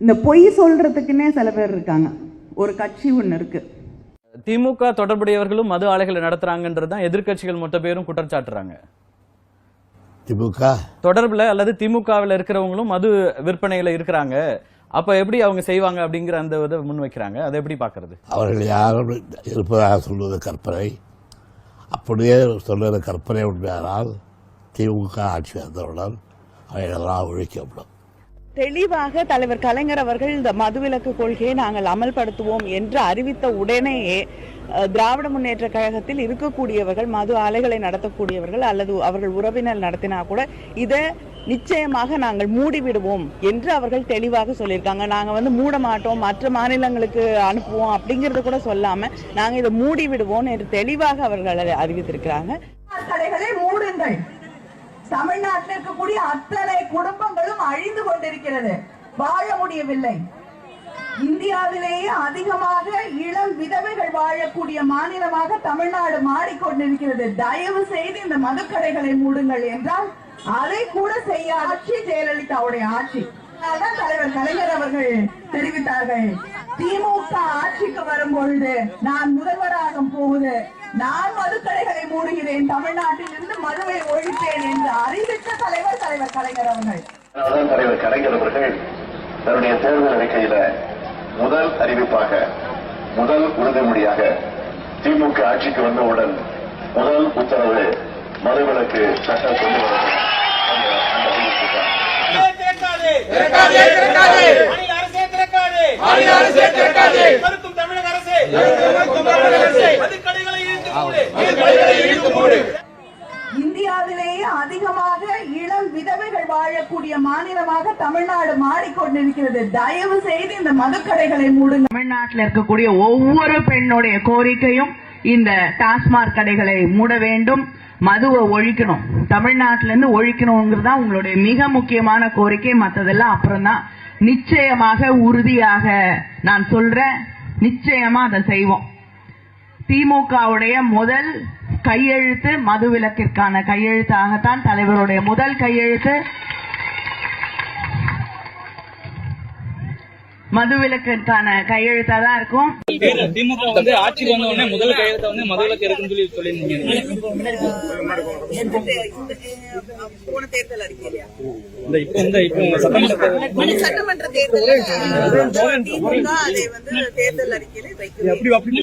இந்த பொய் சொல்றதுக்குன்னே சில பேர் இருக்காங்க. ஒரு கட்சி ஒன்று இருக்கு. திமுக தொடர்புடையவர்களும் மது ஆலைகளை நடத்துறாங்கன்றதுதான் எதிர்க்கட்சிகள் மொத்த பேரும் குற்றச்சாட்டுறாங்க. திமுக தொடர்புல அல்லது திமுகவில் இருக்கிறவங்களும் மது விற்பனையில இருக்கிறாங்க, அப்ப எப்படி அவங்க செய்வாங்க அப்படிங்கிற அந்த இதை முன் வைக்கிறாங்க. அதை எப்படி பாக்குறது? அவர்கள் யாரும் இருப்பதாக சொல்வது கற்பனை. அப்படியே சொல்வது கற்பனை உண்மையானால் திமுக ஆட்சி வந்தவுடன் அவைகளெல்லாம் ஒழிக்கப்படும். தெளிவாக தலைவர் கலைஞர் அவர்கள் இந்த மதுவிலக்கு கொள்கையை நாங்கள் அமல்படுத்துவோம் என்று அறிவித்த உடனேயே திராவிட முன்னேற்ற கழகத்தில் இருக்கக்கூடியவர்கள், மது ஆலைகளை நடத்தக்கூடியவர்கள் அல்லது அவர்கள் உறவினர் நடத்தினா கூட இதை நிச்சயமாக நாங்கள் மூடிவிடுவோம் என்று அவர்கள் தெளிவாக சொல்லியிருக்காங்க. நாங்க மூட மாட்டோம், மற்ற மாநிலங்களுக்கு அனுப்புவோம் அப்படிங்கறது கூட சொல்லாம நாங்க இதை மூடி விடுவோம் என்று தெளிவாக அவர்கள் அறிவித்திருக்கிறாங்க. கடைகளை மூடுங்கள். தமிழ்நாட்டில் இருக்கக்கூடிய அத்தனை குடும்பங்களும் அழிந்து கொண்டிருக்கிறது, வாழ முடியவில்லை. இந்தியாவிலேயே அதிகமாக இளம் விதவைகள் வாழக்கூடிய மாநிலமாக தமிழ்நாடு மாறிக்கொண்டிருக்கிறது. தயவு செய்து இந்த மதுக்கடைகளை மூடுங்கள் என்றால் அதை கூட செய்ய ஆட்சி ஜெயலலிதாவுடைய ஆட்சி. தலைவர் கலைஞர் அவர்கள் தெரிவித்தார்கள், திமுக ஆட்சிக்கு வரும் பொழுது நான் முதல்வராக போகுது, நான் மதுக்கடைகளை மூடுகிறேன், தமிழ்நாட்டில் இருந்து மதுவை ஒழிப்பேன் என்று அறிவித்த தலைவர் கலைஞர் அவர்கள். தலைவர் கலைஞர் அவர்கள் தன்னுடைய தேர்தல் அறிக்கையில முதல் அறிவிப்பாக, முதல் உறுதிமொழியாக திமுக ஆட்சிக்கு வந்தவுடன் முதல் உத்தரவு மதுவிலக்கு சட்டம் கொண்டு வரணும். இந்தியாவிலேயே அதிகமாக இளம் விதவைகள் வாழக்கூடிய மாநிலமாக தமிழ்நாடு மாறிக்கொண்டிருக்கிறது. தயவு செய்து இந்த மதுக்கடைகளை மூடுங்க. தமிழ்நாட்டில் இருக்கக்கூடிய ஒவ்வொரு பெண்ணுடைய கோரிக்கையும் இந்த டாஸ்மாக் கடைகளை மூட வேண்டும், மதுவை ஒழிக்கணும், தமிழ்நாட்டிலிருந்து ஒழிக்கணுங்கிறது தான் உங்களுடைய மிக முக்கியமான கோரிக்கை. மற்றதெல்லாம் அப்புறம் தான். நிச்சயமாக உறுதியாக நான் சொல்றேன், நிச்சயமா அதை செய்வோம். திமுகவுடைய முதல் கையெழுத்து மதுவிலக்கிற்கான கையெழுத்தாகத்தான், தலைவருடைய முதல் கையெழுத்து மதுவிலக்கிற்கான கையெழுத்தா தான் இருக்கும். திமுக ஆட்சிக்கு வந்த உடனே முதல் கையெழுத்த மதுவிலக்கு இருக்குன்னு சொல்லி சொல்லியிருந்தீங்க. போன தேர்தல் அறிக்கையிலையா? சட்டமன்ற தேர்தல் திமுக அதை தேர்தல் அறிக்கையில வைக்கிறது.